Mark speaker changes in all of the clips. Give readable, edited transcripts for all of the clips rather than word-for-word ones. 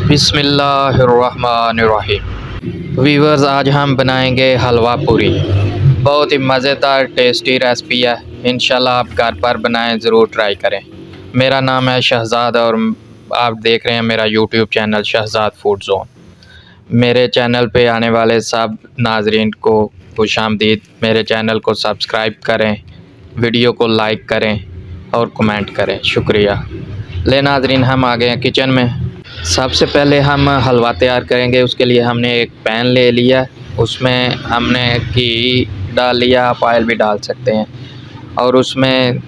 Speaker 1: बिस्मिल्लाहिर्रहमानिर्रहीम। वीवर्स, आज हम बनाएंगे हलवा पूरी। बहुत ही मज़ेदार टेस्टी रेसिपी है। इंशाल्लाह आप घर पर बनाएं, ज़रूर ट्राई करें। मेरा नाम है शहज़ाद और आप देख रहे हैं मेरा YouTube channel Shahzad food zone. मेरे चैनल पे आने वाले सब नाजरीन को खुशामदीद। मेरे चैनल को सब्सक्राइब करें, वीडियो को लाइक करें और कमेंट करें। शुक्रिया। ले नाजरीन, हम आ गए हैं किचन में। सबसे पहले हम हलवा तैयार करेंगे। उसके लिए हमने एक पैन ले लिया, उसमें हमने घी डाल लिया, आप ऑयल भी डाल सकते हैं। और उसमें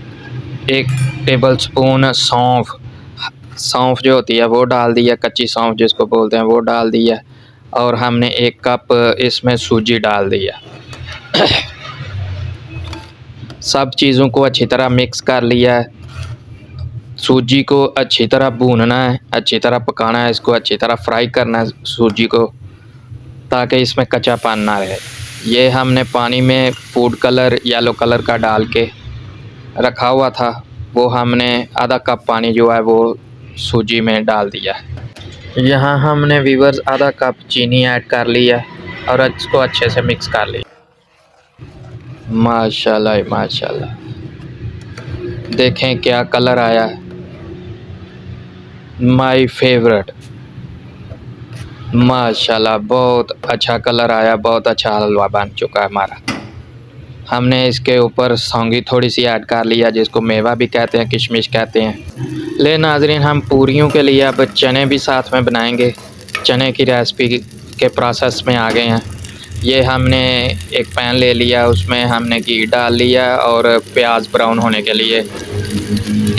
Speaker 1: 1 टेबल स्पून सौंफ जो होती है वो डाल दिया, कच्ची सौंफ जिसको बोलते हैं वो डाल दिया। और हमने 1 कप इसमें सूजी डाल दिया। सब चीज़ों को अच्छी तरह मिक्स कर लिया है। सूजी को अच्छी तरह भूनना है, अच्छी तरह पकाना है, इसको अच्छी तरह फ्राई करना है सूजी को, ताकि इसमें कच्चापन ना रहे। ये हमने पानी में फूड कलर येलो कलर का डाल के रखा हुआ था, वो हमने आधा कप पानी जो है वो सूजी में डाल दिया है। यहाँ हमने वीवर्स आधा कप चीनी ऐड कर लिया और इसको अच्छे से मिक्स कर लिया। माशाल्लाह माशाल्लाह, देखें क्या कलर आया है, माय फेवरेट। माशाल्लाह, बहुत अच्छा कलर आया, बहुत अच्छा हलवा बन चुका है हमारा। हमने इसके ऊपर सौंगी थोड़ी सी ऐड कर लिया, जिसको मेवा भी कहते हैं, किशमिश कहते हैं। ले नाजरीन, हम पूरियों के लिए अब चने भी साथ में बनाएंगे। चने की रेसिपी के प्रोसेस में आ गए हैं। ये हमने एक पैन ले लिया, उसमें हमने घी डाल लिया और प्याज ब्राउन होने के लिए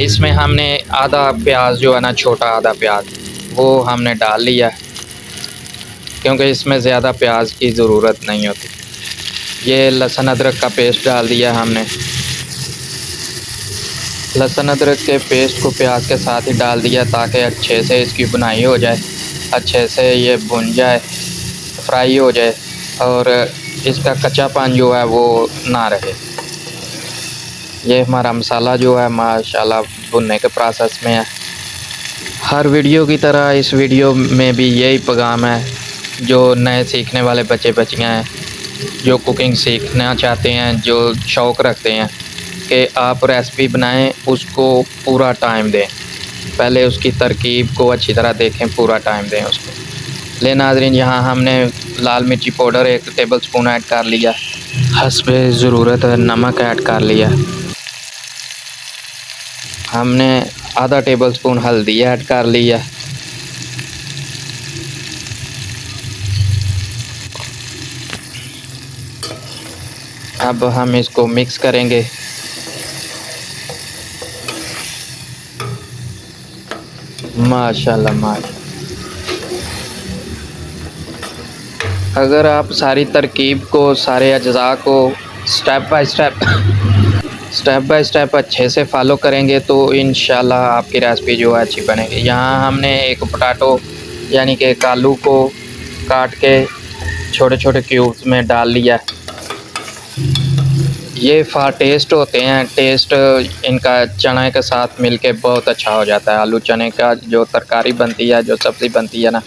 Speaker 1: इसमें हमने आधा प्याज जो है ना, छोटा आधा प्याज, वो हमने डाल लिया, क्योंकि इसमें ज़्यादा प्याज की ज़रूरत नहीं होती। ये लहसुन अदरक का पेस्ट डाल दिया हमने। लहसुन अदरक के पेस्ट को प्याज के साथ ही डाल दिया, ताकि अच्छे से इसकी भुनाई हो जाए, अच्छे से ये भुन जाए, फ्राई हो जाए और इसका कच्चापन जो है वो ना रहे। ये हमारा मसाला जो है माशाल्लाह भुनने के प्रोसेस में है। हर वीडियो की तरह इस वीडियो में भी यही पैगाम है, जो नए सीखने वाले बच्चे बच्चियाँ हैं, जो कुकिंग सीखना चाहते हैं, जो शौक़ रखते हैं कि आप रेसिपी बनाएं, उसको पूरा टाइम दें। पहले उसकी तरकीब को अच्छी तरह देखें, पूरा टाइम दें उसको। ले नाज़रीन, यहाँ हमने लाल मिर्ची पाउडर 1 टेबल स्पून ऐड कर लिया, हस्बे ज़रूरत नमक ऐड कर लिया। हमने आधा टेबल स्पून हल्दी ऐड कर लिया। अब हम इसको मिक्स करेंगे। माशाल्लाह माशाल्लाह, अगर आप सारी तरकीब को, सारे अज्जा को स्टेप बाय स्टेप अच्छे से फॉलो करेंगे तो इंशाल्लाह आपकी रेसिपी जो है अच्छी बनेगी। यहाँ हमने एक पोटैटो यानी कि एक आलू को काट के छोटे छोटे क्यूब्स में डाल लिया। ये टेस्ट होते हैं, टेस्ट इनका चने के साथ मिलके बहुत अच्छा हो जाता है। आलू चने का जो तरकारी बनती है, जो सब्ज़ी बनती है ना,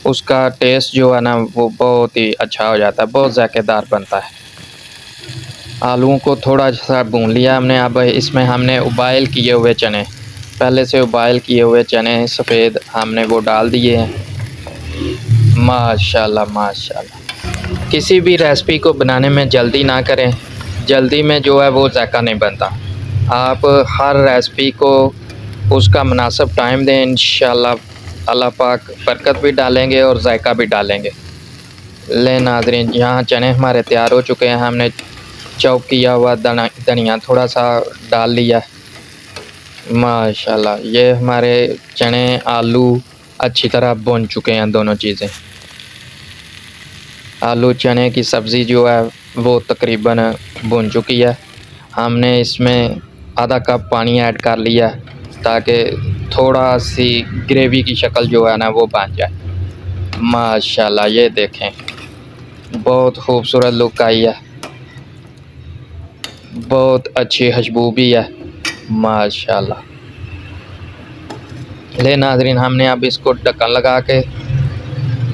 Speaker 1: उसका टेस्ट जो है ना वो बहुत ही अच्छा हो जाता है, बहुत ज़ायकेदार बनता है। आलूओं को थोड़ा सा भून लिया हमने। अब इसमें हमने उबाइल किए हुए चने, पहले से उबाइल किए हुए चने सफ़ेद, हमने वो डाल दिए हैं। माशाल्लाह माशाल्लाह, किसी भी रेसिपी को बनाने में जल्दी ना करें, जल्दी में जो है वो जायका नहीं बनता। आप हर रेसिपी को उसका मुनासिब टाइम दें, इंशाल्लाह अल्लाह पाक बरकत भी डालेंगे और जायका भी डालेंगे। ले नाज़रीन, यहाँ चने हमारे तैयार हो चुके हैं। हमने चॉप किया हुआ धनिया थोड़ा सा डाल लिया। माशाल्लाह, ये हमारे चने आलू अच्छी तरह भुन चुके हैं, दोनों चीज़ें। आलू चने की सब्ज़ी जो है वो तकरीबन भुन चुकी है। हमने इसमें आधा कप पानी ऐड कर लिया, ताकि थोड़ा सी ग्रेवी की शक्ल जो है ना वो बन जाए। माशाल्लाह, ये देखें बहुत खूबसूरत लुक आई है, बहुत अच्छी खुशबू भी है। माशाल्लाह, ले नाजरीन, हमने अब इसको ढक्कन लगा के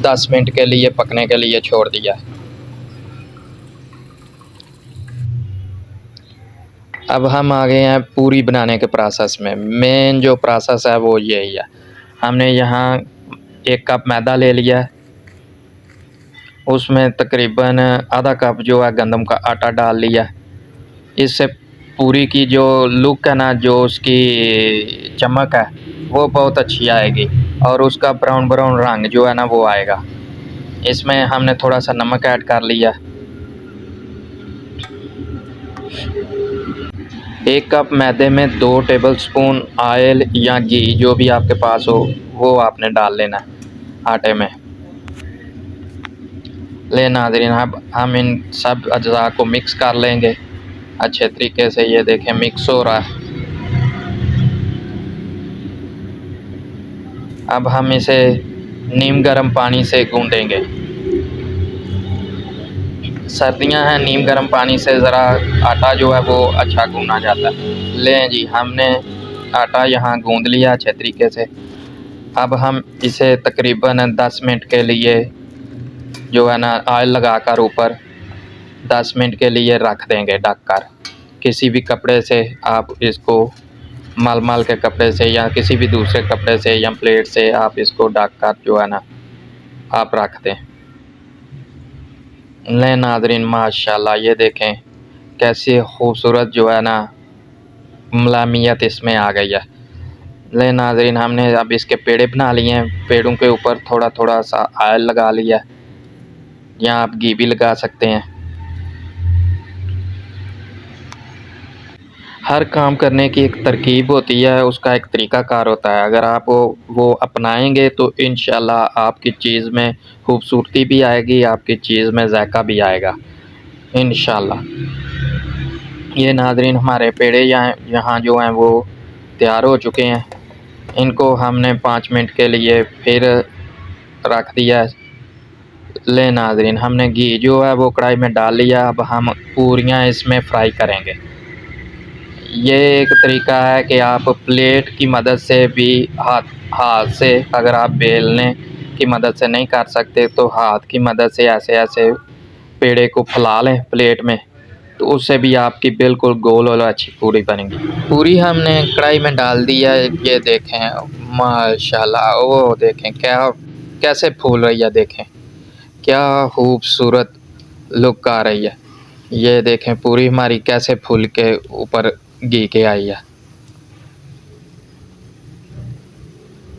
Speaker 1: 10 मिनट के लिए पकने के लिए छोड़ दिया। अब हम आ गए हैं पूरी बनाने के प्रोसेस में। मेन जो प्रोसेस है वो यही है। हमने यहाँ 1 कप मैदा ले लिया है, उसमें तकरीबन आधा कप जो है गंदम का आटा डाल लिया। इससे पूरी की जो लुक है ना, जो उसकी चमक है वो बहुत अच्छी आएगी और उसका ब्राउन ब्राउन रंग जो है ना वो आएगा। इसमें हमने थोड़ा सा नमक ऐड कर लिया। 1 कप मैदे में 2 टेबलस्पून ऑयल या घी जो भी आपके पास हो वो आपने डाल लेना है आटे में। ले नाज़रीन, अब हम इन सब अज्जा को मिक्स कर लेंगे अच्छे तरीके से। ये देखें मिक्स हो रहा है। अब हम इसे नीम गर्म पानी से गूंदेंगे। सर्दियां हैं, नीम गर्म पानी से ज़रा आटा जो है वो अच्छा गूंदा जाता है। लें जी, हमने आटा यहाँ गूंद लिया अच्छे तरीके से। अब हम इसे तकरीबन 10 मिनट के लिए जो है ना ऑयल लगाकर ऊपर 10 मिनट के लिए रख देंगे ढक कर। किसी भी कपड़े से आप इसको, मलमल के कपड़े से या किसी भी दूसरे कपड़े से या प्लेट से आप इसको ढक कर जो है ना आप रख दें। ले नाज़रीन, माशाल्लाह ये देखें कैसे खूबसूरत जो है ना मलामियत इसमें आ गई है। ले नाज़रीन, हमने अब इसके पेड़े बना लिए हैं। पेड़ों के ऊपर थोड़ा थोड़ा सा ऑयल लगा लिया, या आप घी भी लगा सकते हैं। हर काम करने की एक तरकीब होती है, उसका एक तरीक़ाकार होता है। अगर आप वो अपनाएंगे तो इंशाल्लाह आपकी चीज़ में खूबसूरती भी आएगी, आपकी चीज़ में जायका भी आएगा इंशाल्लाह। ये नाज़रीन, हमारे पेड़े यहाँ जो हैं वो तैयार हो चुके हैं। इनको हमने 5 मिनट के लिए फिर रख दिया है। ले नाज़रीन, हमने घी जो है वो कढ़ाई में डाल लिया। अब हम पूरियाँ इसमें फ्राई करेंगे। ये एक तरीका है कि आप प्लेट की मदद से भी हाथ से, अगर आप बेलने की मदद से नहीं कर सकते तो हाथ की मदद से ऐसे ऐसे पेड़े को फैला लें प्लेट में, तो उससे भी आपकी बिल्कुल गोल और अच्छी पूरी बनेगी। पूरी हमने कढ़ाई में डाल दी है। ये देखें माशाल्लाह, वो देखें क्या कैसे फूल रही है, देखें क्या खूबसूरत लुक आ रही है। ये देखें पूरी हमारी कैसे फूल के ऊपर घी के आई है,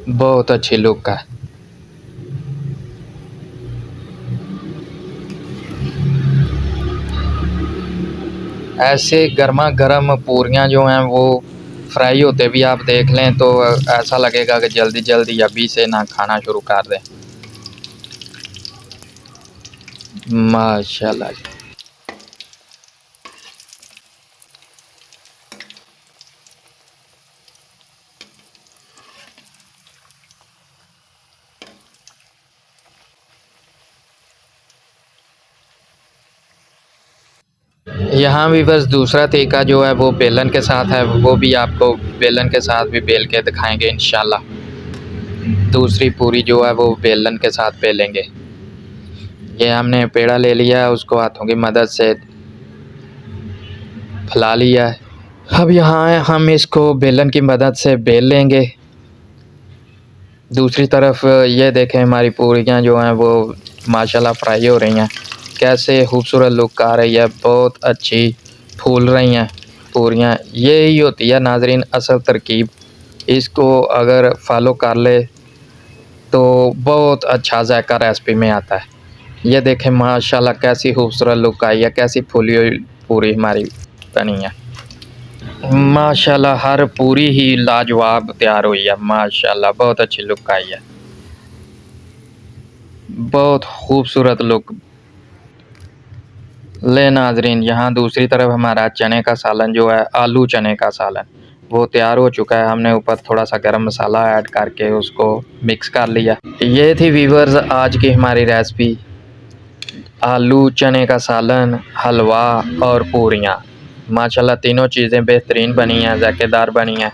Speaker 1: बहुत अच्छी लुक है। ऐसे गर्मा गर्म पूरियाँ जो हैं वो फ्राई होते भी आप देख लें तो ऐसा लगेगा कि जल्दी जल्दी अभी से ना खाना शुरू कर दें। माशाल्लाह। यहाँ भी बस दूसरा तरीका जो है वो बेलन के साथ है, वो भी आपको बेलन के साथ भी बेल के दिखाएंगे इंशाल्लाह। दूसरी पूरी जो है वो बेलन के साथ बेलेंगे। ये हमने पेड़ा ले लिया, उसको हाथों की मदद से फैला लिया है। अब यहाँ हम इसको बेलन की मदद से बेल लेंगे। दूसरी तरफ ये देखें हमारी पूरियाँ जो हैं वो माशाल्लाह फ्राई हो रही हैं। कैसे खूबसूरत लुक आ रही है, बहुत अच्छी फूल रही हैं पूरियाँ। यही होती है नाज़रीन असल तरकीब। इसको अगर फॉलो कर ले तो बहुत अच्छा जायका रेसिपी में आता है। ये देखें माशाल्लाह कैसी खूबसूरत लुक आई है, कैसी फूली हुई पूरी हमारी बनी है। माशाल्लाह हर पूरी ही लाजवाब तैयार हुई है। माशाल्लाह बहुत अच्छी लुक आई है, बहुत खूबसूरत लुक। ले नाज़रीन, यहाँ दूसरी तरफ हमारा चने का सालन जो है, आलू चने का सालन, वो तैयार हो चुका है। हमने ऊपर थोड़ा सा गरम मसाला ऐड करके उसको मिक्स कर लिया। ये थी व्यूअर्स आज की हमारी रेसिपी, आलू चने का सालन, हलवा और पूरियाँ। माशाल्लाह तीनों चीज़ें बेहतरीन बनी हैं, ज़ायकेदार बनी हैं।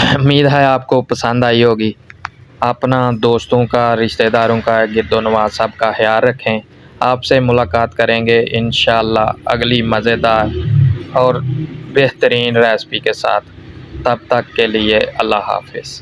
Speaker 1: उम्मीद है आपको पसंद आई होगी। अपना दोस्तों का, रिश्तेदारों का, गिरदोनवां सबका ख्याल रखें। आपसे मुलाकात करेंगे इंशाअल्लाह अगली मज़ेदार और बेहतरीन रेसिपी के साथ। तब तक के लिए अल्लाह हाफ़िज़।